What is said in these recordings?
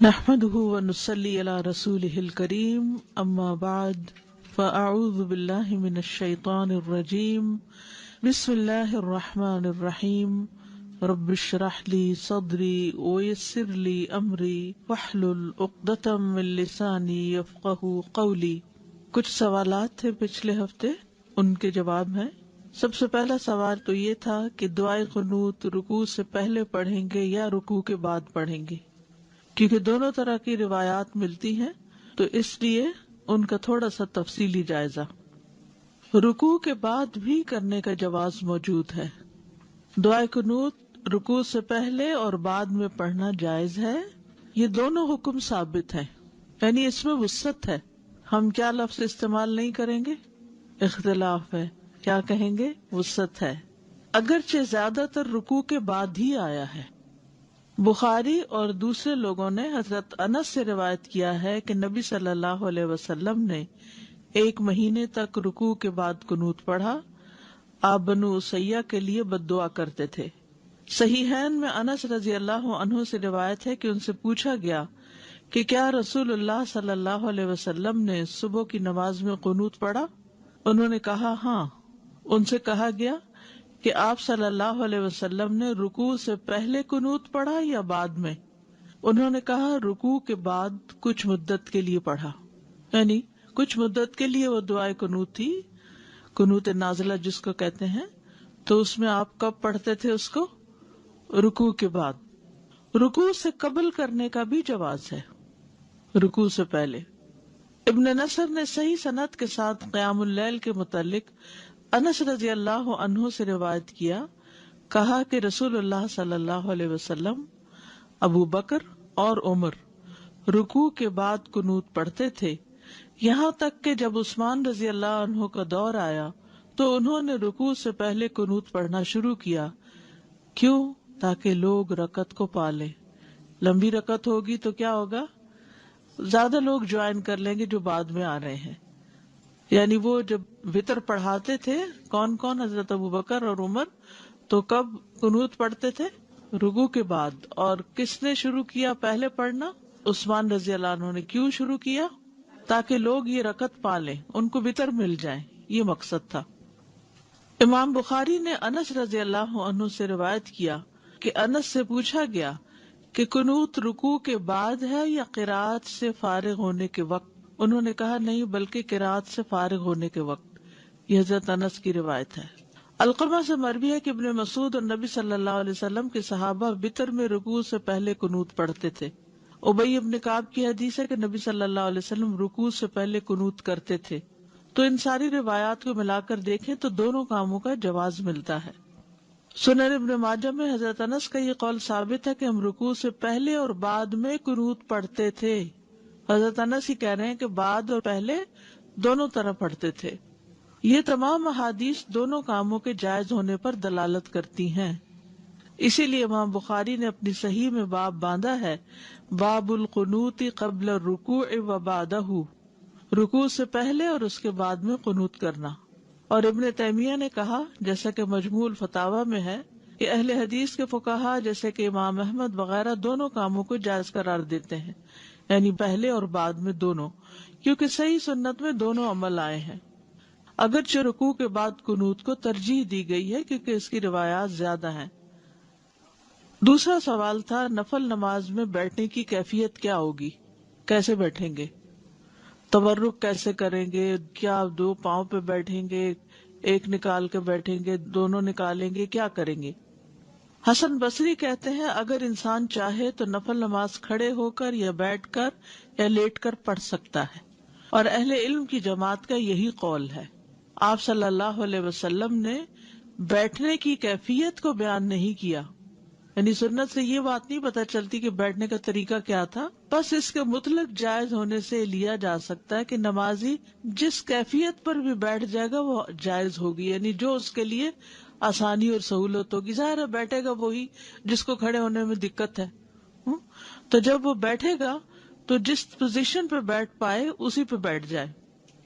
نحمده ونصلي على رسوله الكريم اما بعد فاعوذ بالله من الشيطان الرجيم بسم الله الرحمن الرحيم رب اشرح لي صدري ويسر لي امري واحلل عقدة من لساني يفقهوا قولي۔ کچھ سوالات تھے پچھلے ہفتے، ان کے جواب ہیں۔ سب سے پہلا سوال تو یہ تھا کہ دعائے قنوت رکوع سے پہلے پڑھیں گے یا رکوع کے بعد پڑھیں گے، کیونکہ دونوں طرح کی روایات ملتی ہیں، تو اس لیے ان کا تھوڑا سا تفصیلی جائزہ۔ رکوع کے بعد بھی کرنے کا جواز موجود ہے۔ دعائے قنوت رکوع سے پہلے اور بعد میں پڑھنا جائز ہے، یہ دونوں حکم ثابت ہیں، یعنی اس میں وسعت ہے۔ ہم کیا لفظ استعمال نہیں کریں گے؟ اختلاف ہے، کیا کہیں گے؟ وسعت ہے، اگرچہ زیادہ تر رکوع کے بعد ہی آیا ہے۔ بخاری اور دوسرے لوگوں نے حضرت انس سے روایت کیا ہے کہ نبی صلی اللہ علیہ وسلم نے 1 مہینے تک رکوع کے بعد قنوت پڑھا۔ آپ بنو اسیہ کے لیے بد دعا کرتے تھے۔ صحیحین میں انس رضی اللہ عنہ سے روایت ہے کہ ان سے پوچھا گیا کہ کیا رسول اللہ صلی اللہ علیہ وسلم نے صبح کی نماز میں قنوت پڑھا؟ انہوں نے کہا ہاں۔ ان سے کہا گیا کہ آپ صلی اللہ علیہ وسلم نے رکوع سے پہلے قنوت پڑھا یا بعد میں؟ انہوں نے کہا رکوع کے بعد کچھ مدت کے لیے پڑھا، یعنی کچھ مدت کے لیے وہ دعائے قنوت تھی، قنوت نازلہ جس کو کہتے ہیں۔ تو اس میں آپ کب پڑھتے تھے اس کو؟ رکوع کے بعد۔ رکوع سے قبل کرنے کا بھی جواز ہے، رکوع سے پہلے۔ ابن نصر نے صحیح سند کے ساتھ قیام اللیل کے متعلق انس رضی اللہ عنہ سے روایت کیا، کہا کہ رسول اللہ صلی اللہ علیہ وسلم، ابو بکر اور عمر رکوع کے بعد قنوت پڑھتے تھے، یہاں تک کہ جب عثمان رضی اللہ عنہ کا دور آیا تو انہوں نے رکوع سے پہلے قنوت پڑھنا شروع کیا۔ کیوں؟ تاکہ لوگ رکعت کو پالیں۔ لمبی رکعت ہوگی تو کیا ہوگا؟ زیادہ لوگ جوائن کر لیں گے جو بعد میں آ رہے ہیں۔ یعنی وہ جب وتر پڑھاتے تھے، کون کون؟ حضرت ابو بکر اور عمر، تو کب قنوت پڑھتے تھے؟ رکوع کے بعد۔ اور کس نے شروع کیا پہلے پڑھنا؟ عثمان رضی اللہ عنہ نے۔ کیوں شروع کیا؟ تاکہ لوگ یہ رکعت پالیں، ان کو وتر مل جائے، یہ مقصد تھا۔ امام بخاری نے انس رضی اللہ عنہ سے روایت کیا کہ انس سے پوچھا گیا کہ قنوت رکوع کے بعد ہے یا قرات سے فارغ ہونے کے وقت؟ انہوں نے کہا نہیں، بلکہ قرات سے فارغ ہونے کے وقت۔ یہ حضرت انس کی روایت ہے۔ علقمہ سے مروی ہے کہ ابن مسعود اور نبی صلی اللہ علیہ وسلم کے صحابہ وتر میں رکوع سے پہلے قنوت پڑھتے تھے۔ ابی ابن کعب کی حدیث ہے کہ نبی صلی اللہ علیہ وسلم رکوع سے پہلے قنوت کرتے تھے۔ تو ان ساری روایات کو ملا کر دیکھیں تو دونوں کاموں کا جواز ملتا ہے۔ سنن ابن ماجہ میں حضرت انس کا یہ قول ثابت ہے کہ ہم رکوع سے پہلے اور بعد میں قنوت پڑھتے تھے۔ حضرت انس ہی کہہ رہے ہیں کہ بعد اور پہلے دونوں طرح پڑھتے تھے۔ یہ تمام احادیث دونوں کاموں کے جائز ہونے پر دلالت کرتی ہیں۔ اسی لیے امام بخاری نے اپنی صحیح میں باب باندھا ہے، باب القنوت قبل الرکوع و بعدہ، رکوع سے پہلے اور اس کے بعد میں قنوت کرنا۔ اور ابن تیمیہ نے کہا، جیسا کہ مجموع الفتاوی میں ہے، کہ اہل حدیث کے فقہا جیسے کہ امام احمد وغیرہ دونوں کاموں کو جائز قرار دیتے ہیں، یعنی پہلے اور بعد میں دونوں، کیونکہ صحیح سنت میں دونوں عمل آئے ہیں۔ اگرچہ رکوع کے بعد قنوت کو ترجیح دی گئی ہے کیونکہ اس کی روایات زیادہ ہیں۔ دوسرا سوال تھا نفل نماز میں بیٹھنے کی کیفیت کیا ہوگی؟ کیسے بیٹھیں گے؟ تورک کیسے کریں گے؟ کیا 2 پاؤں پہ بیٹھیں گے، ایک نکال کے بیٹھیں گے، دونوں نکالیں گے، کیا کریں گے؟ حسن بصری کہتے ہیں اگر انسان چاہے تو نفل نماز کھڑے ہو کر یا بیٹھ کر یا لیٹ کر پڑھ سکتا ہے، اور اہل علم کی جماعت کا یہی قول ہے۔ آپ صلی اللہ علیہ وسلم نے بیٹھنے کی کیفیت کو بیان نہیں کیا، یعنی سنت سے یہ بات نہیں پتہ چلتی کہ بیٹھنے کا طریقہ کیا تھا، بس اس کے مطلق جائز ہونے سے لیا جا سکتا ہے کہ نمازی جس کیفیت پر بھی بیٹھ جائے گا وہ جائز ہوگی، یعنی جو اس کے لیے آسانی اور سہولت ہوگی۔ ظاہر ہے بیٹھے گا وہی جس کو کھڑے ہونے میں دقت ہے، تو جب وہ بیٹھے گا تو جس پوزیشن پہ بیٹھ پائے اسی پہ بیٹھ جائے۔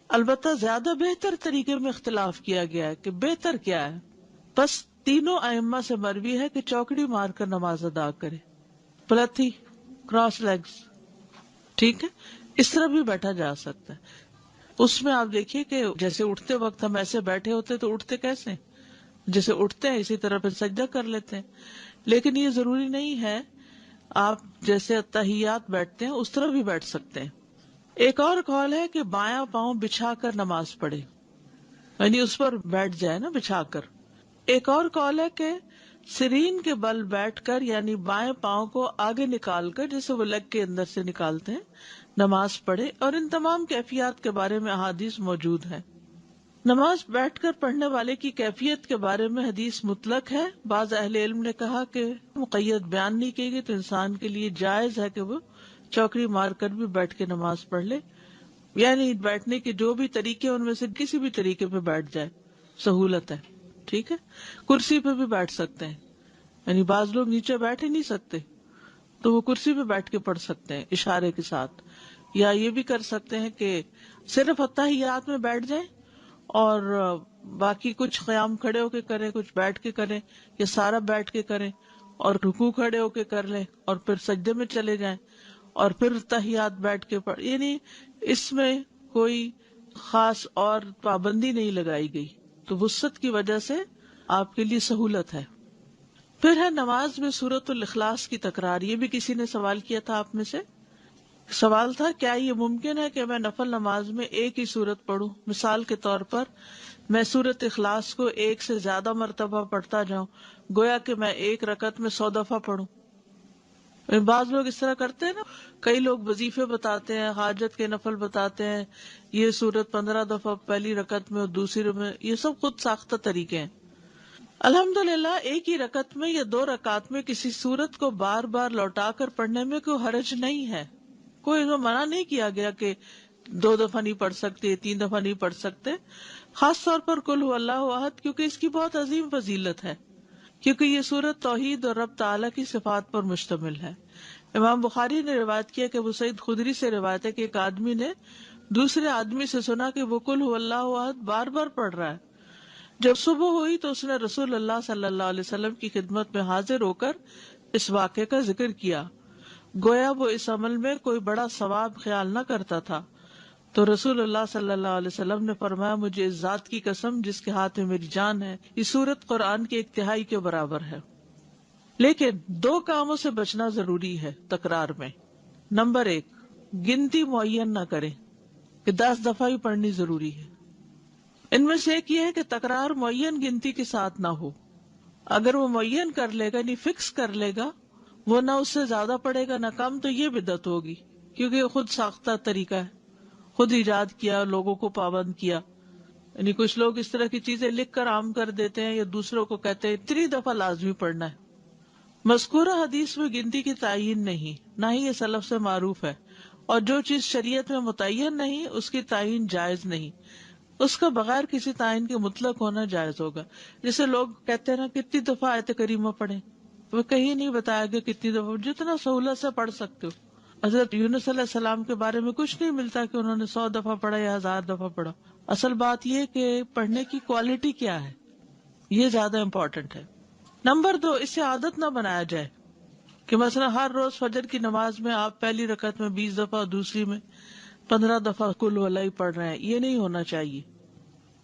البتہ زیادہ بہتر طریقے میں اختلاف کیا گیا ہے کہ بہتر کیا ہے، بس تینوں ائمہ سے مروی ہے کہ چوکڑی مار کر نماز ادا کرے، پلتھی، کراس لیگز، ٹھیک ہے، اس طرح بھی بیٹھا جا سکتا ہے. اس میں آپ دیکھیے کہ جیسے اٹھتے وقت ہم ایسے بیٹھے ہوتے تو اٹھتے کیسے ہیں؟ جیسے اٹھتے ہیں اسی طرح پھر سجدہ کر لیتے ہیں. لیکن یہ ضروری نہیں ہے، آپ جیسے تحیات بیٹھتے ہیں اس طرح بھی بیٹھ سکتے ہیں. ایک اور قول ہے کہ بایاں پاؤں بچھا کر نماز پڑھے، یعنی اس پر بیٹھ جائے نا بچھا کر. ایک اور قول ہے کہ سرین کے بل بیٹھ کر، یعنی بائیں پاؤں کو آگے نکال کر جیسے وہ لیگ کے اندر سے نکالتے ہیں، نماز پڑھے. اور ان تمام کیفیات کے بارے میں احادیث موجود ہیں. نماز بیٹھ کر پڑھنے والے کی کیفیت کے بارے میں حدیث مطلق ہے. بعض اہل علم نے کہا کہ مقید بیان نہیں کی گئی، تو انسان کے لیے جائز ہے کہ وہ چوکڑی مار کر بھی بیٹھ کے نماز پڑھ لے، یعنی بیٹھنے کے جو بھی طریقے ان میں سے کسی بھی طریقے پہ بیٹھ جائے، سہولت ہے. ٹھیک ہے، کرسی پہ بھی بیٹھ سکتے ہیں، یعنی بعض لوگ نیچے بیٹھ ہی نہیں سکتے تو وہ کرسی پہ بیٹھ کے پڑھ سکتے ہیں اشارے کے ساتھ. یا یہ بھی کر سکتے ہیں کہ صرف اتحیات میں بیٹھ جائیں اور باقی کچھ قیام کھڑے ہو کے کریں، کچھ بیٹھ کے کریں، یا سارا بیٹھ کے کریں اور رکوع کھڑے ہو کے کر لیں اور پھر سجدے میں چلے جائیں اور پھر تحیات بیٹھ کے پڑھ. یعنی اس میں کوئی خاص اور پابندی نہیں لگائی گئی، تو وسعت کی وجہ سے آپ کے لیے سہولت ہے. پھر ہے نماز میں سورۃ الاخلاص کی تکرار. یہ بھی کسی نے سوال کیا تھا آپ میں سے. سوال تھا کیا یہ ممکن ہے کہ میں نفل نماز میں ایک ہی سورت پڑھوں؟ مثال کے طور پر میں سورۃ اخلاص کو ایک سے زیادہ مرتبہ پڑھتا جاؤں، گویا کہ میں ایک رکعت میں 100 دفعہ پڑھوں. بعض لوگ اس طرح کرتے ہیں نا، کئی لوگ وظیفے بتاتے ہیں، حاجت کے نفل بتاتے ہیں، یہ سورت 15 دفعہ پہلی رکعت میں اور دوسری میں. یہ سب خود ساختہ طریقے ہیں. الحمدللہ ایک ہی رکعت میں یا 2 رکعت میں کسی سورت کو بار بار لوٹا کر پڑھنے میں کوئی حرج نہیں ہے. کوئی اس میں منع نہیں کیا گیا کہ 2 دفعہ نہیں پڑھ سکتے، 3 دفعہ نہیں پڑھ سکتے. خاص طور پر قل هو اللہ احد، کیونکہ اس کی بہت عظیم فضیلت ہے، کیونکہ یہ سورت توحید اور رب تعالیٰ کی صفات پر مشتمل ہے. امام بخاری نے روایت کیا کہ ابو سعید خدری سے روایت ہے کہ ایک آدمی نے دوسرے آدمی سے سنا کہ وہ قل هو اللہ احد بار بار پڑھ رہا ہے. جب صبح ہوئی تو اس نے رسول اللہ صلی اللہ علیہ وسلم کی خدمت میں حاضر ہو کر اس واقعے کا ذکر کیا. گویا وہ اس عمل میں کوئی بڑا ثواب خیال نہ کرتا تھا. تو رسول اللہ صلی اللہ علیہ وسلم نے فرمایا مجھے اس ذات کی قسم جس کے ہاتھ میں میری جان ہے، یہ سورت قرآن کے 1/3 کے برابر ہے. لیکن 2 کاموں سے بچنا ضروری ہے تکرار میں. نمبر 1، گنتی معین نہ کریں کہ 10 دفعہ ہی پڑھنی ضروری ہے. ان میں سے ایک یہ ہے کہ تکرار معین گنتی کے ساتھ نہ ہو. اگر وہ معین کر لے گا، یعنی فکس کر لے گا، وہ نہ اس سے زیادہ پڑے گا نہ کم، تو یہ بدعت ہوگی، کیونکہ یہ خود ساختہ طریقہ ہے، خود ایجاد کیا، لوگوں کو پابند کیا. یعنی کچھ لوگ اس طرح کی چیزیں لکھ کر عام کر دیتے ہیں یا دوسروں کو کہتے ہیں 3 دفعہ لازمی پڑھنا ہے. مذکورہ حدیث میں گنتی کی تعین نہیں، نہ ہی یہ سلف سے معروف ہے، اور جو چیز شریعت میں متعین نہیں اس کی تعین جائز نہیں. اس کا بغیر کسی تعین کے مطلق ہونا جائز ہوگا. جیسے لوگ کہتے ہیں نا کتنی دفعہ آیت کریمہ پڑھیں، وہ کہیں نہیں بتایا گیا کتنی دفعہ، جتنا سہولت سے پڑھ سکتے ہو. حضرت یونس علیہ السلام کے بارے میں کچھ نہیں ملتا کہ انہوں نے 100 دفعہ پڑھا یا 1000 دفعہ پڑھا. اصل بات یہ کہ پڑھنے کی کوالٹی کیا ہے، یہ زیادہ امپورٹنٹ ہے. نمبر 2، اسے عادت نہ بنایا جائے کہ مثلا ہر روز فجر کی نماز میں آپ پہلی رکعت میں 20 دفعہ اور دوسری میں 15 دفعہ قل هو اللہ پڑھ رہے ہیں. یہ نہیں ہونا چاہیے.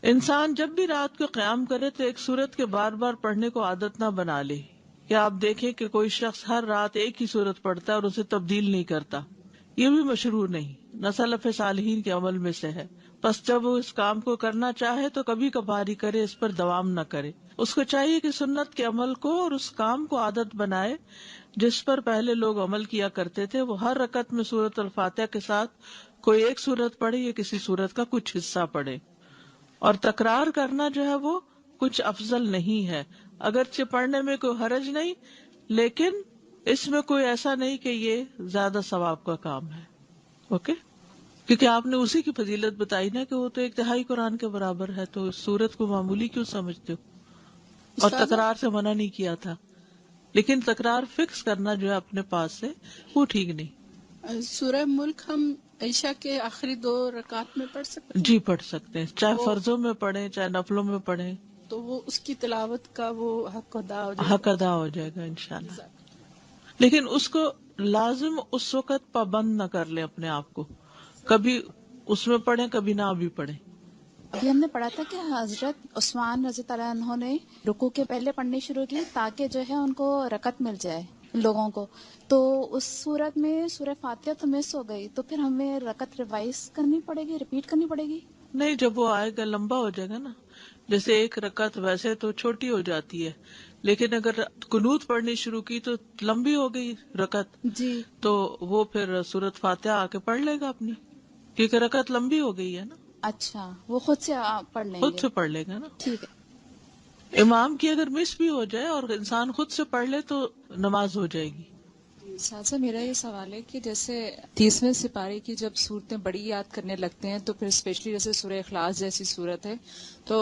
انسان جب بھی رات کو قیام کرے تو ایک سورت کے بار بار پڑھنے کو عادت نہ بنا لے. کہ آپ دیکھیں کہ کوئی شخص ہر رات ایک ہی سورت پڑھتا ہے اور اسے تبدیل نہیں کرتا، یہ بھی مشروع نہیں، نہ سلف صالحین کے عمل میں سے ہے. بس جب وہ اس کام کو کرنا چاہے تو کبھی کبھار ہی کرے، اس پر دوام نہ کرے. اس کو چاہیے کہ سنت کے عمل کو اور اس کام کو عادت بنائے جس پر پہلے لوگ عمل کیا کرتے تھے. وہ ہر رکعت میں سورۃ الفاتحہ کے ساتھ کوئی ایک سورت پڑھے یا کسی سورت کا کچھ حصہ پڑھے. اور تکرار کرنا جو ہے وہ کچھ افضل نہیں ہے، اگرچہ پڑھنے میں کوئی حرج نہیں، لیکن اس میں کوئی ایسا نہیں کہ یہ زیادہ ثواب کا کام ہے. اوکے، کیونکہ آپ نے اسی کی فضیلت بتائی نا کہ وہ تو 1/3 قرآن کے برابر ہے، تو اس سورت کو معمولی کیوں سمجھتے ہو؟ اور تکرار سے منع نہیں کیا تھا، لیکن تکرار فکس کرنا جو ہے اپنے پاس سے وہ ٹھیک نہیں. سورہ ملک ہم عشاء کے آخری 2 رکعت میں پڑھ سکتے ہیں؟ جی پڑھ سکتے ہیں، چاہے فرضوں میں پڑھیں چاہے نفلوں میں پڑھیں، تو وہ اس کی تلاوت کا وہ حق ادا ہو جائے گا. حق ادا ہو جائے گا انشاءاللہ. لیکن اس کو لازم اس وقت پابند نہ کر لیں اپنے آپ کو، کبھی اس میں پڑھیں کبھی نہ بھی پڑھیں. ابھی ہم نے پڑھا تھا کہ حضرت عثمان رضی اللہ عنہ نے رکوع کے پہلے پڑھنی شروع کی تاکہ جو ہے ان کو رکعت مل جائے لوگوں کو. تو اس صورت میں سورہ فاتحہ تو مس ہو گئی، تو پھر ہمیں رکعت ریوائز کرنی پڑے گی، ریپیٹ کرنی پڑے گی؟ نہیں، جب وہ آئے گا لمبا ہو جائے گا نا. جیسے ایک رکعت ویسے تو چھوٹی ہو جاتی ہے، لیکن اگر قنوت پڑھنی شروع کی تو لمبی ہو گئی رکعت، جی. تو وہ پھر سورۃ فاتحہ آ کے پڑھ لے گا اپنی، کیونکہ رکعت لمبی ہو گئی ہے نا، اچھا، وہ خود سے پڑھ لیں خود گے. سے پڑھ لے گا نا. ٹھیک ہے. امام کی اگر مس بھی ہو جائے اور انسان خود سے پڑھ لے تو نماز ہو جائے گی. ساتھ میرا یہ سوال ہے کہ جیسے 30ویں سپارے کی جب صورتیں بڑی یاد کرنے لگتے ہیں تو پھر اسپیشلی جیسے سورہ اخلاص جیسی صورت ہے تو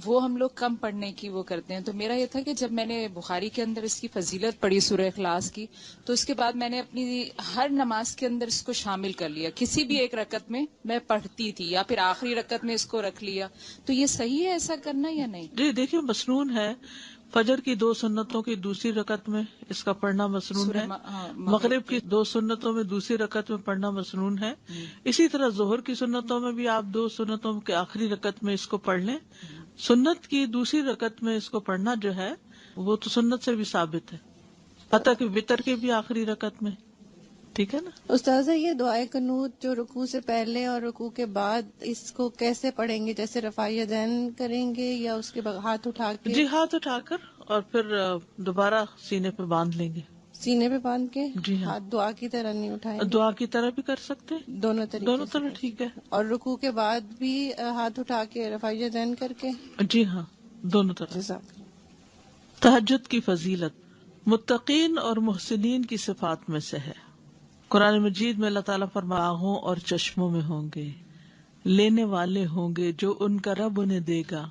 وہ ہم لوگ کم پڑھنے کی وہ کرتے ہیں. تو میرا یہ تھا کہ جب میں نے بخاری کے اندر اس کی فضیلت پڑھی سورہ اخلاص کی تو اس کے بعد میں نے اپنی ہر نماز کے اندر اس کو شامل کر لیا، کسی بھی ایک رکعت میں میں پڑھتی تھی یا پھر آخری رکعت میں اس کو رکھ لیا. تو یہ صحیح ہے ایسا کرنا یا نہیں؟ جی دیکھیے، مسنون ہے. فجر کی 2 سنتوں کی دوسری رکعت میں اس کا پڑھنا مسنون ہے. مغرب کی 2 سنتوں میں دوسری رکعت میں پڑھنا مسنون ہے. اسی طرح ظہر کی سنتوں میں بھی آپ 2 سنتوں کے آخری رکعت میں اس کو پڑھ لیں. سنت کی دوسری رکعت میں اس کو پڑھنا جو ہے وہ تو سنت سے بھی ثابت ہے، حتیٰ کہ وتر کی بھی آخری رکعت میں. ٹھیک ہے نا. استاذہ، یہ دعائے قنوت جو رکوع سے پہلے اور رکوع کے بعد اس کو کیسے پڑھیں گے؟ جیسے رفع یدین کریں گے یا اس کے بعد ہاتھ اٹھا کے؟ جی، ہاتھ اٹھا کر اور پھر دوبارہ سینے پہ باندھ لیں گے. سینے پہ باندھ کے؟ جی ہاں. ہاتھ دعا کی طرح نہیں اٹھائیں گے؟ دعا کی طرح بھی کر سکتے ہیں، دونوں طریقے دونوں سے طرح ٹھیک ہے. اور رکوع کے بعد بھی ہاتھ اٹھا کے رفع یدین کر کے؟ جی ہاں، دونوں طرح. جزاک. تہجد کی فضیلت متقین اور محسنین کی صفات میں سے ہے. قرآن مجید میں اللہ تعالیٰ فرمایا آنکھوں اور چشموں میں ہوں گے، لینے والے ہوں گے جو ان کا رب انہیں دے گا،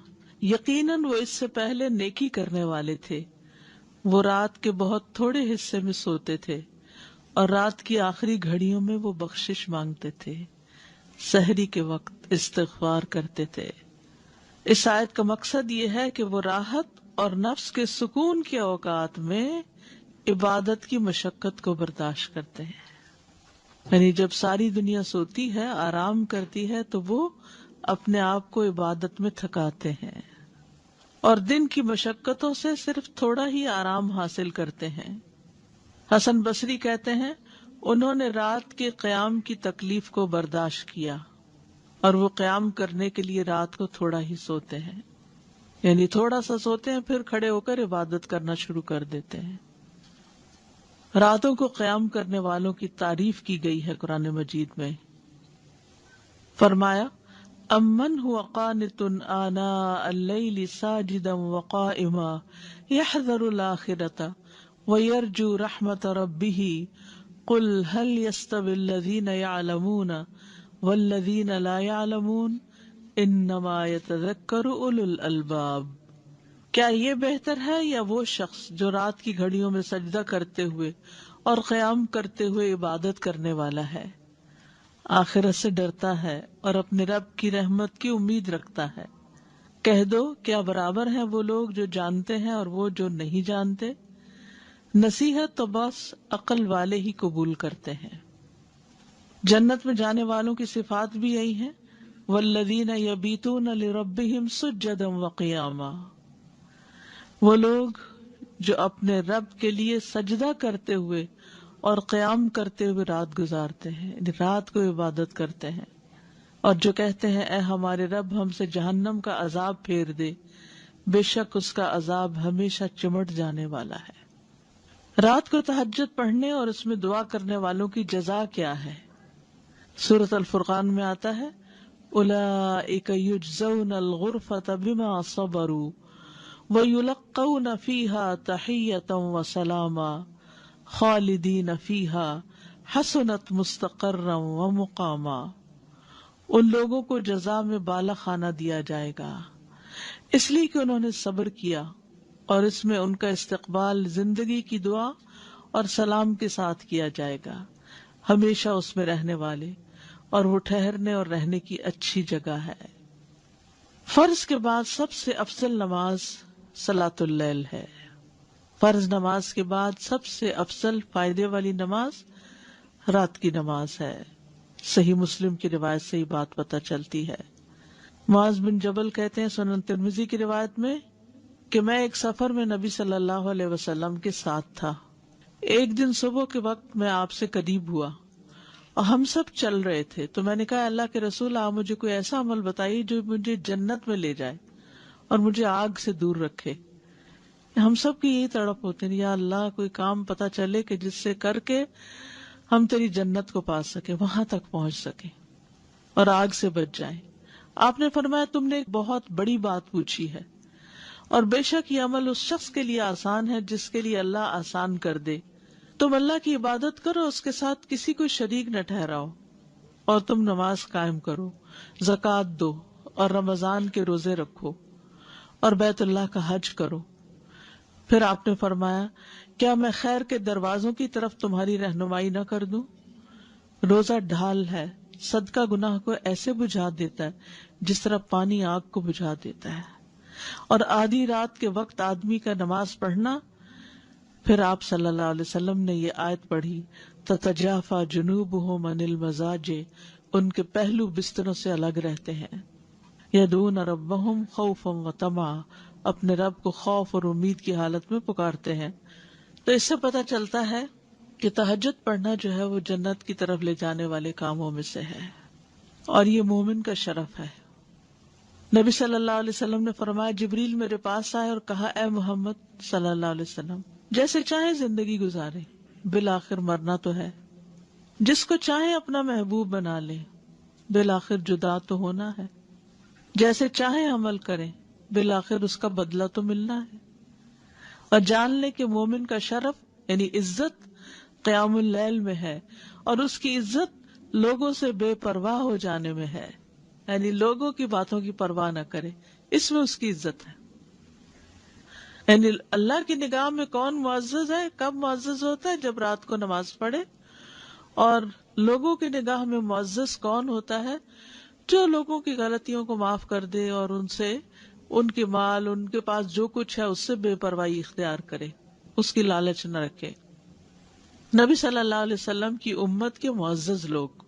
یقیناً وہ اس سے پہلے نیکی کرنے والے تھے. وہ رات کے بہت تھوڑے حصے میں سوتے تھے اور رات کی آخری گھڑیوں میں وہ بخشش مانگتے تھے، سحری کے وقت استغفار کرتے تھے. اس آیت کا مقصد یہ ہے کہ وہ راحت اور نفس کے سکون کے اوقات میں عبادت کی مشقت کو برداشت کرتے ہیں. یعنی جب ساری دنیا سوتی ہے، آرام کرتی ہے، تو وہ اپنے آپ کو عبادت میں تھکاتے ہیں اور دن کی مشقتوں سے صرف تھوڑا ہی آرام حاصل کرتے ہیں. حسن بصری کہتے ہیں انہوں نے رات کے قیام کی تکلیف کو برداشت کیا اور وہ قیام کرنے کے لیے رات کو تھوڑا ہی سوتے ہیں، یعنی تھوڑا سا سوتے ہیں پھر کھڑے ہو کر عبادت کرنا شروع کر دیتے ہیں. راتوں کو قیام کرنے والوں کی تعریف کی گئی ہے قرآن مجید میں. فرمایا امن هو قانت آناء اللیل ساجدا وقائما يحذر الآخرة ويرجو رحمة ربه قل هل يستوي الذين يعلمون والذين لا يعلمون انما يتذكر اولو الالباب. کیا یہ بہتر ہے یا وہ شخص جو رات کی گھڑیوں میں سجدہ کرتے ہوئے اور قیام کرتے ہوئے عبادت کرنے والا ہے، آخرت سے ڈرتا ہے اور اپنے رب کی رحمت کی امید رکھتا ہے؟ کہہ دو کیا برابر ہیں وہ لوگ جو جانتے ہیں اور وہ جو نہیں جانتے؟ نصیحت تو بس عقل والے ہی قبول کرتے ہیں. جنت میں جانے والوں کی صفات بھی یہی ہیں. والذین یبیتون لربہم سجدا وقیاما، وہ لوگ جو اپنے رب کے لیے سجدہ کرتے ہوئے اور قیام کرتے ہوئے رات گزارتے ہیں، رات کو عبادت کرتے ہیں، اور جو کہتے ہیں اے ہمارے رب ہم سے جہنم کا عذاب پھیر دے، بے شک اس کا عذاب ہمیشہ چمٹ جانے والا ہے. رات کو تہجد پڑھنے اور اس میں دعا کرنے والوں کی جزا کیا ہے؟ سورۃ الفرقان میں آتا ہے اولئک یجزون الغرفۃ بما صبروا وَيُلَقَّوْنَ فِيهَا تَحِيَّةً وَسَلَامًا خَالِدِينَ فِيهَا حَسُنَتْ مُسْتَقَرًّا وَمُقَامًا. ان لوگوں کو جزا میں بالا خانہ دیا جائے گا اس لیے کہ انہوں نے صبر کیا، اور اس میں ان کا استقبال زندگی کی دعا اور سلام کے ساتھ کیا جائے گا، ہمیشہ اس میں رہنے والے، اور وہ ٹھہرنے اور رہنے کی اچھی جگہ ہے. فرض کے بعد سب سے افضل نماز صلاۃ اللیل ہے. فرض نماز کے بعد سب سے افضل فائدے والی نماز رات کی نماز ہے. صحیح مسلم کی روایت سے یہ بات پتہ چلتی ہے. معاذ بن جبل کہتے ہیں سنن ترمذی کی روایت میں کہ میں ایک سفر میں نبی صلی اللہ علیہ وسلم کے ساتھ تھا. ایک دن صبح کے وقت میں آپ سے قریب ہوا اور ہم سب چل رہے تھے، تو میں نے کہا اللہ کے رسول آپ مجھے کوئی ایسا عمل بتائیے جو مجھے جنت میں لے جائے اور مجھے آگ سے دور رکھے. ہم سب کی یہی تڑپ ہوتے ہیں، یا اللہ کوئی کام پتہ چلے کہ جس سے کر کے ہم تیری جنت کو پا سکیں، وہاں تک پہنچ سکیں اور آگ سے بچ جائیں. آپ نے فرمایا تم نے ایک بہت بڑی بات پوچھی ہے، اور بے شک یہ عمل اس شخص کے لیے آسان ہے جس کے لیے اللہ آسان کر دے. تم اللہ کی عبادت کرو، اس کے ساتھ کسی کو شریک نہ ٹھہراؤ، اور تم نماز قائم کرو، زکوٰۃ دو، اور رمضان کے روزے رکھو، اور بیت اللہ کا حج کرو. پھر آپ نے فرمایا کیا میں خیر کے دروازوں کی طرف تمہاری رہنمائی نہ کر دوں؟ روزہ ڈھال ہے، صدقہ گناہ کو ایسے بجھا دیتا ہے جس طرح پانی آگ کو بجھا دیتا ہے، اور آدھی رات کے وقت آدمی کا نماز پڑھنا. پھر آپ صلی اللہ علیہ وسلم نے یہ آیت پڑھی تتجافا جنوبہم عن المضاجع، ان کے پہلو بستروں سے الگ رہتے ہیں. یدعون ربہم خوفا وطمعا، اپنے رب کو خوف اور امید کی حالت میں پکارتے ہیں. تو اس سے پتہ چلتا ہے کہ تہجد پڑھنا جو ہے وہ جنت کی طرف لے جانے والے کاموں میں سے ہے، اور یہ مومن کا شرف ہے. نبی صلی اللہ علیہ وسلم نے فرمایا جبریل میرے پاس آئے اور کہا اے محمد صلی اللہ علیہ وسلم جیسے چاہے زندگی گزارے، بالآخر مرنا تو ہے. جس کو چاہے اپنا محبوب بنا لے، بالآخر جدا تو ہونا ہے. جیسے چاہے عمل کرے، بالآخر اس کا بدلہ تو ملنا ہے. اور جان لے کہ مومن کا شرف یعنی عزت قیام اللیل میں ہے، اور اس کی عزت لوگوں سے بے پرواہ ہو جانے میں ہے، یعنی لوگوں کی باتوں کی پرواہ نہ کرے، اس میں اس کی عزت ہے. یعنی اللہ کی نگاہ میں کون معزز ہے، کب معزز ہوتا ہے؟ جب رات کو نماز پڑھے. اور لوگوں کی نگاہ میں معزز کون ہوتا ہے؟ جو لوگوں کی غلطیوں کو معاف کر دے اور ان سے ان کے مال، ان کے پاس جو کچھ ہے اس سے بے پرواہی اختیار کرے، اس کی لالچ نہ رکھے. نبی صلی اللہ علیہ وسلم کی امت کے معزز لوگ.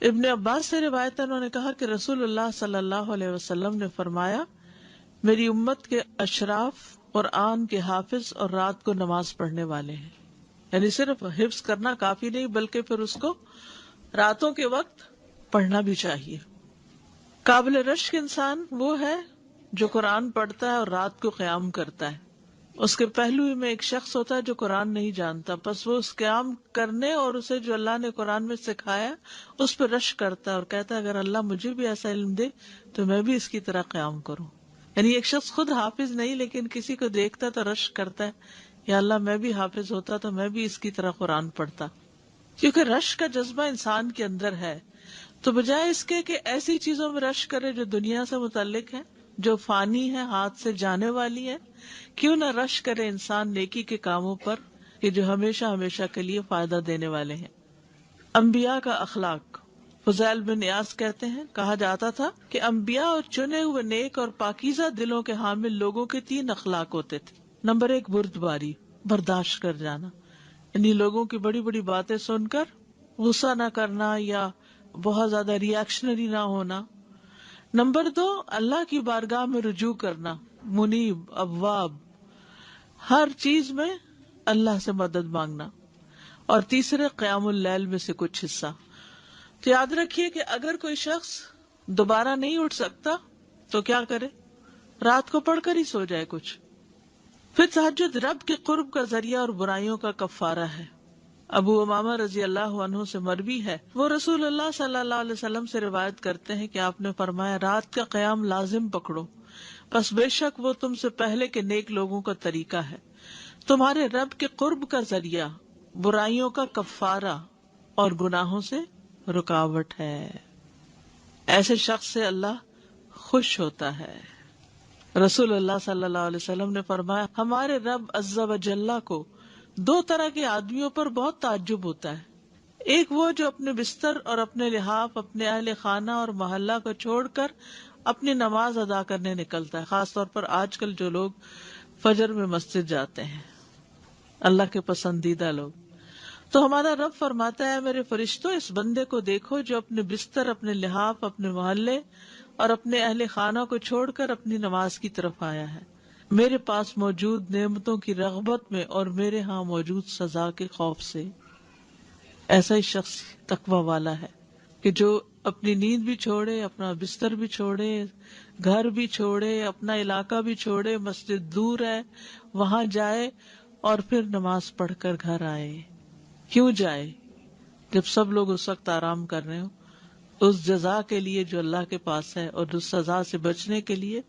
ابن عباس سے روایت ہے، انہوں نے کہا کہ رسول اللہ صلی اللہ علیہ وسلم نے فرمایا میری امت کے اشراف قرآن کے حافظ اور رات کو نماز پڑھنے والے ہیں. یعنی صرف حفظ کرنا کافی نہیں بلکہ پھر اس کو راتوں کے وقت پڑھنا بھی چاہیے. قابل رشک انسان وہ ہے جو قرآن پڑھتا ہے اور رات کو قیام کرتا ہے. اس کے پہلو میں ایک شخص ہوتا ہے جو قرآن نہیں جانتا، بس وہ اس قیام کرنے اور اسے جو اللہ نے قرآن میں سکھایا اس پہ رشک کرتا ہے اور کہتا ہے اگر اللہ مجھے بھی ایسا علم دے تو میں بھی اس کی طرح قیام کروں. یعنی ایک شخص خود حافظ نہیں لیکن کسی کو دیکھتا تو رشک کرتا ہے یا اللہ میں بھی حافظ ہوتا تو میں بھی اس کی طرح قرآن پڑھتا. کیونکہ رشک کا جذبہ انسان کے اندر ہے، تو بجائے اس کے کہ ایسی چیزوں میں رشک کرے جو دنیا سے متعلق ہے، جو فانی ہے، ہاتھ سے جانے والی ہے، کیوں نہ رشک کرے انسان نیکی کے کاموں پر کہ جو ہمیشہ ہمیشہ کے لیے فائدہ دینے والے ہیں. انبیاء کا اخلاق. فضیل بن عیاض کہتے ہیں کہا جاتا تھا کہ انبیاء اور چنے ہوئے نیک اور پاکیزہ دلوں کے حامل لوگوں کے 3 اخلاق ہوتے تھے. نمبر 1 بردباری، برداشت کر جانا، یعنی لوگوں کی بڑی بڑی باتیں سن کر غصہ نہ کرنا یا بہت زیادہ ریئیکشنری نہ ہونا. نمبر 2 اللہ کی بارگاہ میں رجوع کرنا، منیب، اواب، ہر چیز میں اللہ سے مدد مانگنا. اور تیسرے قیام اللیل میں سے کچھ حصہ. تو یاد رکھیے کہ اگر کوئی شخص دوبارہ نہیں اٹھ سکتا تو کیا کرے؟ رات کو پڑھ کر ہی سو جائے کچھ. پھر تہجد رب کے قرب کا ذریعہ اور برائیوں کا کفارہ ہے. ابو امامہ رضی اللہ عنہ سے مروی ہے، وہ رسول اللہ صلی اللہ علیہ وسلم سے روایت کرتے ہیں کہ آپ نے فرمایا رات کا قیام لازم پکڑو، پس بے شک وہ تم سے پہلے کے نیک لوگوں کا طریقہ ہے، تمہارے رب کے قرب کا ذریعہ، برائیوں کا کفارہ اور گناہوں سے رکاوٹ ہے. ایسے شخص سے اللہ خوش ہوتا ہے. رسول اللہ صلی اللہ علیہ وسلم نے فرمایا ہمارے رب عز و جل کو 2 طرح کے آدمیوں پر بہت تعجب ہوتا ہے. ایک وہ جو اپنے بستر اور اپنے لحاف، اپنے اہل خانہ اور محلہ کو چھوڑ کر اپنی نماز ادا کرنے نکلتا ہے، خاص طور پر آج کل جو لوگ فجر میں مسجد جاتے ہیں. اللہ کے پسندیدہ لوگ. تو ہمارا رب فرماتا ہے میرے فرشتوں اس بندے کو دیکھو جو اپنے بستر، اپنے لحاف، اپنے محلے اور اپنے اہل خانہ کو چھوڑ کر اپنی نماز کی طرف آیا ہے، میرے پاس موجود نعمتوں کی رغبت میں اور میرے ہاں موجود سزا کے خوف سے. ایسا ہی شخص تقوی والا ہے کہ جو اپنی نیند بھی چھوڑے، اپنا بستر بھی چھوڑے، گھر بھی چھوڑے، اپنا علاقہ بھی چھوڑے، مسجد دور ہے وہاں جائے اور پھر نماز پڑھ کر گھر آئے. کیوں جائے؟ جب سب لوگ اس وقت آرام کر رہے ہوں، اس جزا کے لیے جو اللہ کے پاس ہے اور اس سزا سے بچنے کے لیے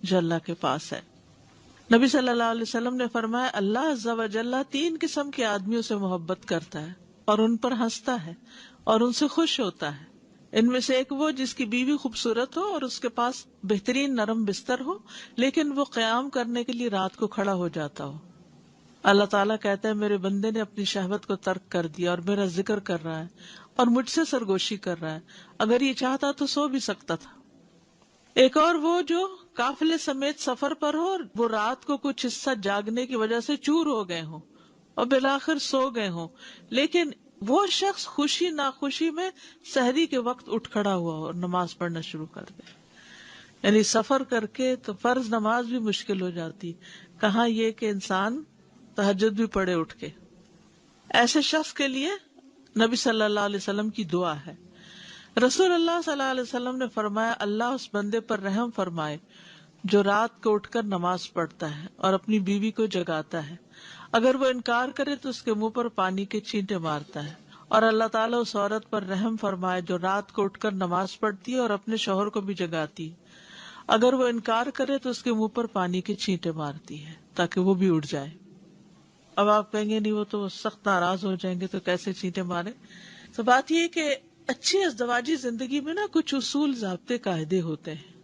جو اللہ کے پاس ہے. نبی صلی اللہ علیہ وسلم نے فرمایا اللہ عز و جل 3 قسم کے آدمیوں سے محبت کرتا ہے اور ان پر ہنستا ہے اور ان سے خوش ہوتا ہے. ان میں سے ایک وہ جس کی بیوی خوبصورت ہو اور اس کے پاس بہترین نرم بستر ہو، لیکن وہ قیام کرنے کے لیے رات کو کھڑا ہو جاتا ہو. اللہ تعالیٰ کہتا ہے میرے بندے نے اپنی شہوت کو ترک کر دیا اور میرا ذکر کر رہا ہے اور مجھ سے سرگوشی کر رہا ہے، اگر یہ چاہتا تو سو بھی سکتا تھا. ایک اور وہ جو قافلے سمیت سفر پر ہو اور وہ رات کو کچھ حصہ جاگنے کی وجہ سے چور ہو گئے ہوں اور بالآخر سو گئے ہوں، لیکن وہ شخص خوشی ناخوشی میں سحری کے وقت اٹھ کھڑا ہوا اور نماز پڑھنا شروع کر دے. یعنی سفر کر کے تو فرض نماز بھی مشکل ہو جاتی، کہاں یہ کہ انسان تہجد بھی پڑھے اٹھ کے. ایسے شخص کے لیے نبی صلی اللہ علیہ وسلم کی دعا ہے. رسول اللہ صلی اللہ علیہ وسلم نے فرمایا اللہ اس بندے پر رحم فرمائے جو رات کو اٹھ کر نماز پڑھتا ہے اور اپنی بیوی کو جگاتا ہے، اگر وہ انکار کرے تو اس کے منہ پر پانی کے چھینٹے مارتا ہے. اور اللہ تعالیٰ اس عورت پر رحم فرمائے جو رات کو اٹھ کر نماز پڑھتی ہے اور اپنے شوہر کو بھی جگاتی ہے، اگر وہ انکار کرے تو اس کے منہ پر پانی کے چھینٹے مارتی ہے تاکہ وہ بھی اٹھ جائے. اب آپ کہیں گے نہیں وہ تو سخت ناراض ہو جائیں گے تو کیسے چھینٹے مارے. تو بات یہ کہ اچھی ازدواجی زندگی میں نا کچھ اصول ضابطے قاعدے ہوتے ہیں.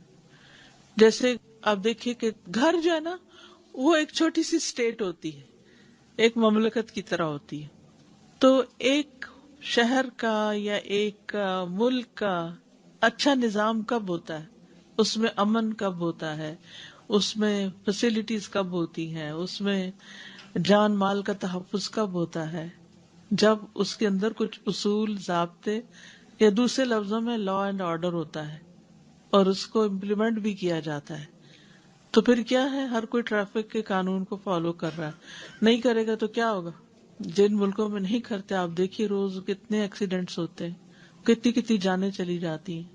جیسے آپ دیکھیے کہ گھر جو ہے نا وہ ایک چھوٹی سی اسٹیٹ ہوتی ہے، ایک مملکت کی طرح ہوتی ہے. تو ایک شہر کا یا ایک ملک کا اچھا نظام کب ہوتا ہے؟ اس میں امن کب ہوتا ہے، اس میں فیسلٹیز کب ہوتی ہیں، اس میں جان مال کا تحفظ کب ہوتا ہے؟ جب اس کے اندر کچھ اصول ضابطے یا دوسرے لفظوں میں لا اینڈ آرڈر ہوتا ہے اور اس کو امپلیمنٹ بھی کیا جاتا ہے. تو پھر کیا ہے، ہر کوئی ٹریفک کے قانون کو فالو کر رہا ہے. نہیں کرے گا تو کیا ہوگا؟ جن ملکوں میں نہیں کرتے آپ دیکھیے روز کتنے ایکسیڈنٹس ہوتے ہیں، کتنی جانیں چلی جاتی ہیں.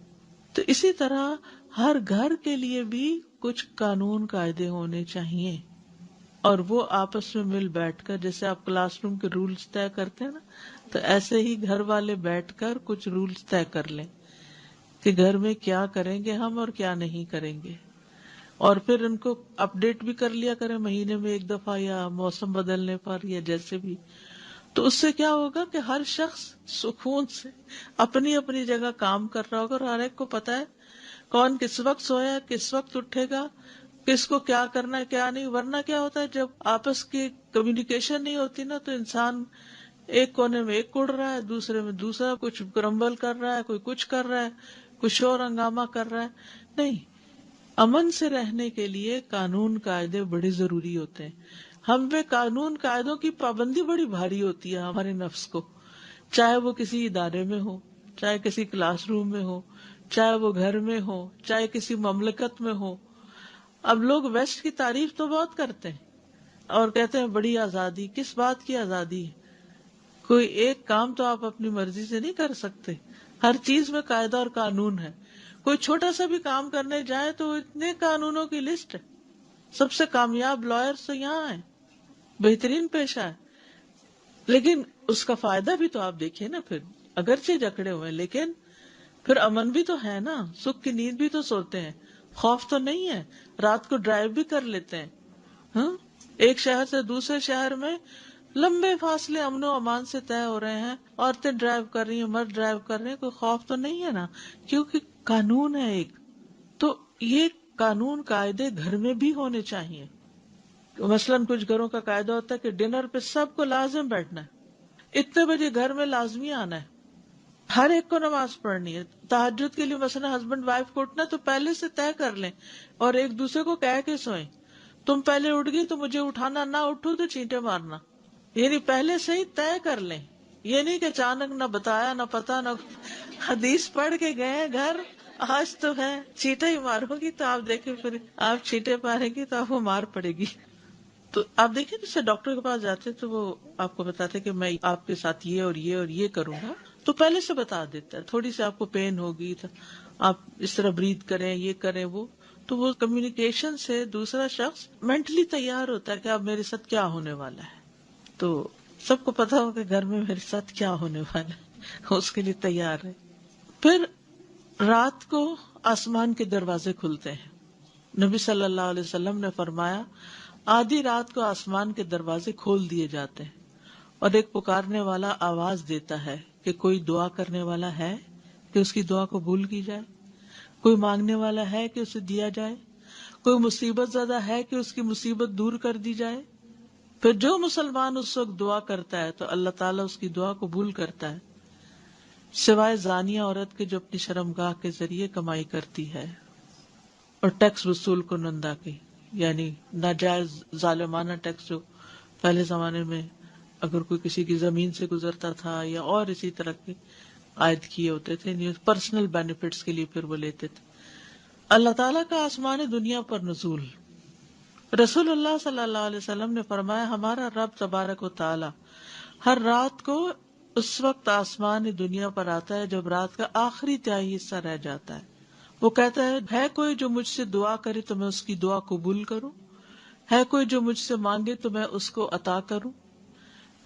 تو اسی طرح ہر گھر کے لیے بھی کچھ قانون قاعدے ہونے چاہیے اور وہ آپس میں مل بیٹھ کر، جیسے آپ کلاس روم کے رولز طے کرتے ہیں نا، تو ایسے ہی گھر والے بیٹھ کر کچھ رولز طے کر لیں کہ گھر میں کیا کریں گے ہم اور کیا نہیں کریں گے، اور پھر ان کو اپڈیٹ بھی کر لیا کریں مہینے میں ایک دفعہ یا موسم بدلنے پر یا جیسے بھی. تو اس سے کیا ہوگا کہ ہر شخص سکون سے اپنی اپنی جگہ کام کر رہا ہوگا اور ہر ایک کو پتا ہے کون کس وقت سویا، کس وقت اٹھے گا، کس کو کیا کرنا ہے کیا نہیں. ورنہ کیا ہوتا ہے جب آپس کی کمیونیکیشن نہیں ہوتی نا تو انسان ایک کونے میں ایک اڑ رہا ہے، دوسرے میں دوسرا کچھ کرمبل کر رہا ہے، کوئی کچھ کر رہا ہے، کوئی شور ہنگامہ کر رہا ہے. نہیں، امن سے رہنے کے لیے قانون قاعدے بڑے ضروری ہوتے ہیں. ہم پہ قانون قاعدوں کی پابندی بڑی بھاری ہوتی ہے ہمارے نفس کو، چاہے وہ کسی ادارے میں ہو، چاہے کسی کلاس روم میں ہو، چاہے وہ گھر میں ہو، چاہے کسی مملکت میں ہو. اب لوگ ویسٹ کی تعریف تو بہت کرتے ہیں اور کہتے ہیں بڑی آزادی. کس بات کی آزادی ہے؟ کوئی ایک کام تو آپ اپنی مرضی سے نہیں کر سکتے، ہر چیز میں قاعدہ اور قانون ہے. کوئی چھوٹا سا بھی کام کرنے جائے تو اتنے قانونوں کی لسٹ ہے. سب سے کامیاب لائرز تو یہاں ہیں، بہترین پیشہ ہے، لیکن اس کا فائدہ بھی تو آپ دیکھیں نا. پھر اگرچہ جکڑے ہوئے لیکن پھر امن بھی تو ہے نا، سکھ کی نیند بھی تو سوتے ہیں، خوف تو نہیں ہے، رات کو ڈرائیو بھی کر لیتے ہیں. ہاں، ایک شہر سے دوسرے شہر میں لمبے فاصلے امن و امان سے طے ہو رہے ہیں، عورتیں ڈرائیو کر رہی ہیں، مرد ڈرائیو کر رہے ہیں، کوئی خوف تو نہیں ہے نا، کیونکہ قانون ہے ایک. تو یہ قانون قاعدے گھر میں بھی ہونے چاہیے. مثلاً کچھ گھروں کا قاعدہ ہوتا ہے کہ ڈنر پہ سب کو لازم بیٹھنا ہے، اتنے بجے گھر میں لازمی آنا ہے، ہر ایک کو نماز پڑھنی ہے. تہجد کے لیے مثلا ہسبینڈ وائف کو اٹھنا تو پہلے سے طے کر لیں اور ایک دوسرے کو کہہ کے سوئیں. تم پہلے اٹھ گئی تو مجھے اٹھانا، نہ اٹھو تو چینٹے مارنا. یعنی پہلے سے ہی طے کر لیں. یہ نہیں کہ اچانک نہ بتایا نہ پتا نہ حدیث پڑھ کے گئے گھر آج تو ہے چیٹا ہی مارو گی تو آپ دیکھیں پھر آپ چیٹے ماریں گی تو آپ کو مار پڑے گی. تو آپ دیکھیں جیسے ڈاکٹر کے پاس جاتے تو وہ آپ کو بتاتے کہ میں آپ کے ساتھ یہ اور یہ اور یہ کروں گا تو پہلے سے بتا دیتا ہے. تھوڑی سی آپ کو پین ہوگی تو آپ اس طرح بریتھ کریں یہ کریں وہ تو وہ کمیونیکیشن سے دوسرا شخص مینٹلی تیار ہوتا ہے کہ اب میرے ساتھ کیا ہونے والا ہے. تو سب کو پتا ہو کہ گھر میں میرے ساتھ کیا ہونے والا ہے اس کے لیے تیار ہے. پھر رات کو آسمان کے دروازے کھلتے ہیں. نبی صلی اللہ علیہ وسلم نے فرمایا آدھی رات کو آسمان کے دروازے کھول دیے جاتے ہیں اور ایک پکارنے والا آواز دیتا ہے کہ کوئی دعا کرنے والا ہے کہ اس کی دعا قبول کی جائے, کوئی مانگنے والا ہے کہ اسے دیا جائے, کوئی مصیبت زدہ ہے کہ اس کی مصیبت دور کر دی جائے. پھر جو مسلمان اس وقت دعا کرتا ہے تو اللہ تعالیٰ اس کی دعا قبول کرتا ہے سوائے زانیہ عورت کے جو اپنی شرمگاہ کے ذریعے کمائی کرتی ہے اور ٹیکس وصول کنندہ کی, یعنی ناجائز ظالمانہ ٹیکس جو پہلے زمانے میں اگر کوئی کسی کی زمین سے گزرتا تھا یا اور اسی طرح کے عائد کیے ہوتے تھے پرسنل بینیفٹس کے لیے پھر وہ لیتے تھے. اللہ تعالیٰ کا آسمان دنیا پر نزول. رسول اللہ صلی اللہ علیہ وسلم نے فرمایا ہمارا رب تبارک و تعالی ہر رات کو اس وقت آسمان دنیا پر آتا ہے جب رات کا آخری تہائی حصہ رہ جاتا ہے. وہ کہتا ہے کوئی جو مجھ سے دعا کرے تو میں اس کی دعا قبول کروں, ہے کوئی جو مجھ سے مانگے تو میں اس کو عطا کروں,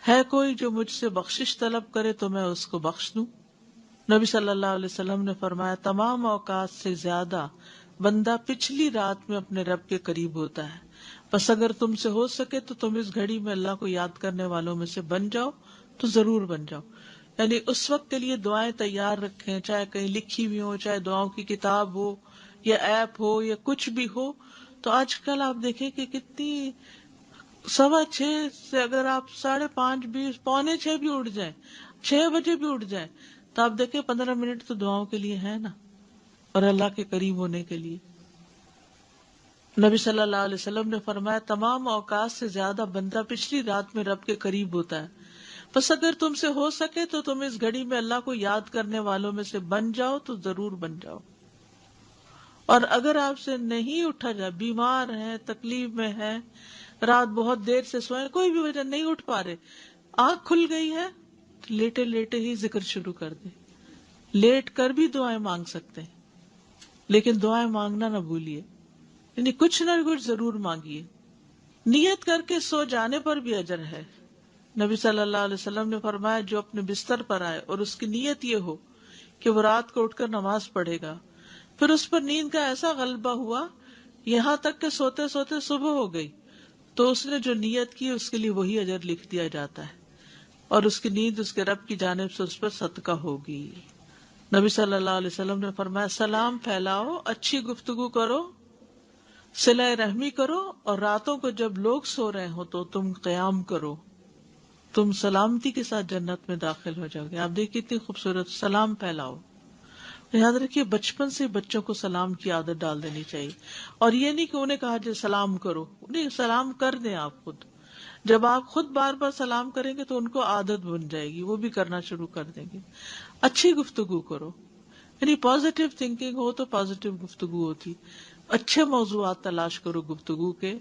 ہے کوئی جو مجھ سے بخشش طلب کرے تو میں اس کو بخش دوں. نبی صلی اللہ علیہ وسلم نے فرمایا تمام اوقات سے زیادہ بندہ پچھلی رات میں اپنے رب کے قریب ہوتا ہے, بس اگر تم سے ہو سکے تو تم اس گھڑی میں اللہ کو یاد کرنے والوں میں سے بن جاؤ تو ضرور بن جاؤ. یعنی اس وقت کے لیے دعائیں تیار رکھیں, چاہے کہیں لکھی ہوئی ہو, چاہے دعاؤں کی کتاب ہو یا ایپ ہو یا کچھ بھی ہو. تو آج کل آپ دیکھیں کہ کتنی 6:15 سے اگر آپ 5:30 بھی 5:45 بھی اٹھ جائیں, 6 بجے بھی اٹھ جائیں تو آپ دیکھیں 15 منٹ تو دعاؤں کے لیے ہے نا, اور اللہ کے قریب ہونے کے لیے. نبی صلی اللہ علیہ وسلم نے فرمایا تمام اوقات سے زیادہ بندہ پچھلی رات میں رب کے قریب ہوتا ہے, بس اگر تم سے ہو سکے تو تم اس گھڑی میں اللہ کو یاد کرنے والوں میں سے بن جاؤ تو ضرور بن جاؤ. اور اگر آپ سے نہیں اٹھا جائے, بیمار ہیں, تکلیف میں ہیں, رات بہت دیر سے سوئے, کوئی بھی وجہ نہیں اٹھ پا رہے, آنکھ کھل گئی ہے, لیٹے لیٹے ہی ذکر شروع کر دیں. لیٹ کر بھی دعائیں مانگ سکتے ہیں, لیکن دعائیں مانگنا نہ بھولیے, یعنی کچھ نہ کچھ ضرور مانگیے. نیت کر کے سو جانے پر بھی اجر ہے. نبی صلی اللہ علیہ وسلم نے فرمایا جو اپنے بستر پر آئے اور اس کی نیت یہ ہو کہ وہ رات کو اٹھ کر نماز پڑھے گا, پھر اس پر نیند کا ایسا غلبہ ہوا یہاں تک کہ سوتے سوتے صبح ہو گئی, تو اس نے جو نیت کی اس کے لیے وہی اجر لکھ دیا جاتا ہے اور اس کی نیند اس کے رب کی جانب سے اس پر صدقہ ہوگی. نبی صلی اللہ علیہ وسلم نے فرمایا سلام پھیلاؤ, اچھی گفتگو کرو, صلہ رحمی کرو, اور راتوں کو جب لوگ سو رہے ہو تو تم قیام کرو, تم سلامتی کے ساتھ جنت میں داخل ہو جاؤ گے. آپ دیکھیں کتنی خوبصورت, سلام پھیلاؤ. یاد رکھیے بچپن سے بچوں کو سلام کی عادت ڈال دینی چاہیے, اور یہ نہیں کہ انہیں کہا جائے سلام کرو, انہیں سلام کر دیں آپ خود. جب آپ خود بار بار سلام کریں گے تو ان کو عادت بن جائے گی, وہ بھی کرنا شروع کر دیں گے. اچھی گفتگو کرو, یعنی پازیٹیو تھنکنگ ہو تو پازیٹیو گفتگو ہوتی. اچھے موضوعات تلاش کرو گفتگو کے,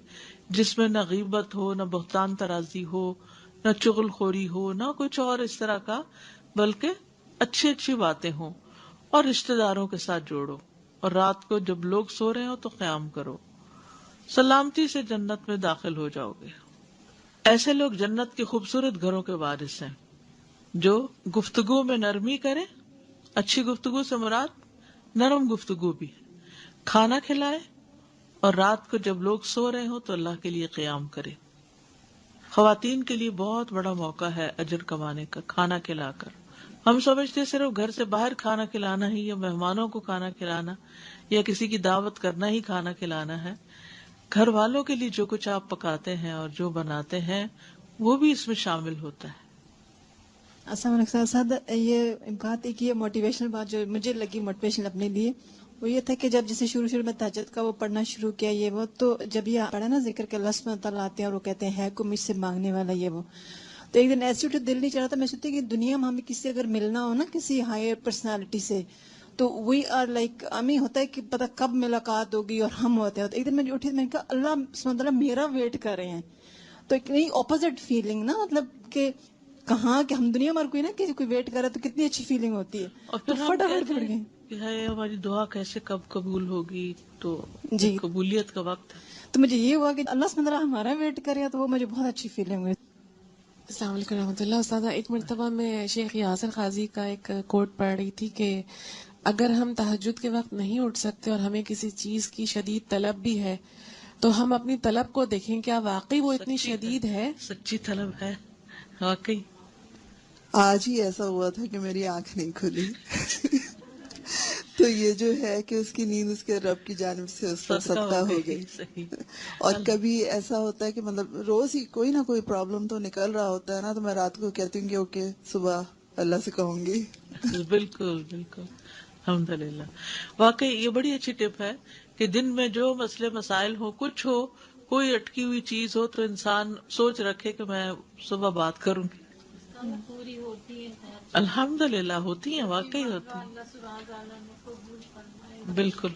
جس میں نہ غیبت ہو, نہ بہتان ترازی ہو, نہ چغل خوری ہو, نہ کچھ اور اس طرح کا, بلکہ اچھی باتیں ہوں. اور رشتہ داروں کے ساتھ جوڑو, اور رات کو جب لوگ سو رہے ہو تو قیام کرو. سلامتی سے جنت میں داخل ہو جاؤ گے. ایسے لوگ جنت کے خوبصورت گھروں کے وارث ہیں جو گفتگو میں نرمی کریں. اچھی گفتگو سے مراد نرم گفتگو بھی, کھانا کھلائے, اور رات کو جب لوگ سو رہے ہو تو اللہ کے لیے قیام کرے. خواتین کے لیے بہت بڑا موقع ہے اجر کمانے کا, کھانا کھلا کر. ہم سمجھتے صرف گھر سے باہر کھانا کھلانا ہی, یا مہمانوں کو کھانا کھلانا, یا کسی کی دعوت کرنا ہی کھانا کھلانا ہے. گھر والوں کے لیے جو کچھ آپ پکاتے ہیں اور جو بناتے ہیں وہ بھی اس میں شامل ہوتا ہے. السلام علیکم سعد. یہ بات ایک یہ موٹیویشنل بات جو مجھے لگی موٹیویشنل اپنے لیے, وہ یہ تھا کہ جب جیسے شروع میں تہجد کا وہ پڑھنا شروع کیا یہ وہ, تو جب یہ پڑھا نا ذکر کے اللہ سبحانہ تعالیٰ آتے ہیں اور وہ کہتے ہیں کو مجھ سے مانگنے والا یہ وہ, تو ایک دن ایسے اٹھے دل نہیں چاہ رہا تھا, میں سوچتی کہ دنیا میں ہمیں کسی اگر ملنا ہو نا کسی ہائر پرسنالٹی سے تو وی آر لائک ہمیں ہوتا ہے کہ پتہ کب ملاقات ہوگی اور ہم ہوتے ہیں. ایک دن میں اٹھی میں نے کہا اللہ سبحانہ تعالیٰ میرا ویٹ کر رہے ہیں. تو ایک نئی اپوزٹ فیلنگ نا, مطلب کہ کہاں کہ ہم دنیا میں کوئی نا کسی کوئی ویٹ کر رہا ہے تو کتنی اچھی فیلنگ ہوتی ہے. اور تو پھر ہم فٹافٹ کہتے پڑ گئے ہیں کہ ہے ہماری دعا کیسے کب قبول ہوگی, تو جی. قبولیت کا وقت ہے. تو مجھے یہ ہوا کہ اللہ سبحانہ تعالیٰ ہمارا ویٹ کرے, تو وہ مجھے بہت اچھی فیلنگ ہوئی. السلام علیکم رحمۃ اللہ. استاذہ, ایک مرتبہ میں شیخ یاسر قاضی کا ایک کوٹ پڑھ رہی تھی کہ اگر ہم تہجد کے وقت نہیں اٹھ سکتے اور ہمیں کسی چیز کی شدید طلب بھی ہے تو ہم اپنی طلب کو دیکھیں, کیا واقعی وہ اتنی شدید ہے؟ سچی طلب ہے واقعی. آج ہی ایسا ہوا تھا کہ میری آنکھ نہیں کھلی تو یہ جو ہے کہ اس کی نیند اس کے رب کی جانب سے اس پر صدقہ ہو گئی. صحیح. اور کبھی ایسا ہوتا ہے کہ مطلب روز ہی کوئی نہ کوئی پرابلم تو نکل رہا ہوتا ہے نا, تو میں رات کو کہتی ہوں کہ اوکے صبح اللہ سے کہوں گی. بالکل بالکل الحمدللہ. واقعی یہ بڑی اچھی ٹپ ہے کہ دن میں جو مسئلے مسائل ہو, کچھ ہو, کوئی اٹکی ہوئی چیز ہو, تو انسان سوچ رکھے کہ میں صبح بات کروں گی. پوری ہوتی ہے الحمدللہ ہوتی ہیں, واقعی ہوتی ہیں. بالکل.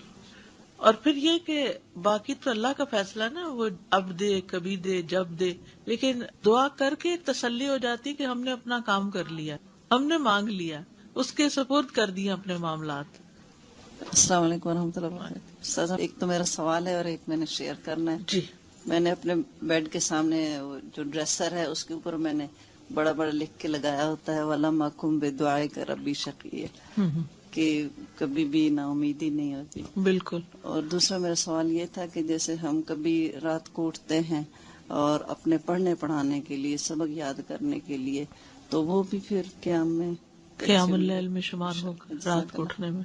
اور پھر یہ کہ باقی تو اللہ کا فیصلہ نا, وہ اب دے کبھی دے جب دے, لیکن دعا کر کے تسلی ہو جاتی کہ ہم نے اپنا کام کر لیا, ہم نے مانگ لیا, اس کے سپرد کر دیا اپنے معاملات. السلام علیکم ورحمۃ اللہ وبرکاتہ. استاذ, ایک تو میرا سوال ہے اور ایک میں نے شیئر کرنا ہے. جی. میں نے اپنے بیڈ کے سامنے جو ڈریسر ہے اس کے اوپر میں نے بڑا بڑا لکھ کے لگایا ہوتا ہے وَلَمْ أَكُنْ بِدُعَائِكَ رَبِّ شَقِيًّا, کہ کبھی بھی نا امیدی نہیں ہوتی. بالکل. اور دوسرا میرا سوال یہ تھا کہ جیسے ہم کبھی رات کو اٹھتے ہیں اور اپنے پڑھنے پڑھانے کے لیے, سبق یاد کرنے کے لیے, تو وہ بھی پھر قیام میں قیام اللیل میں شمار ہوگا رات کو اٹھنے میں.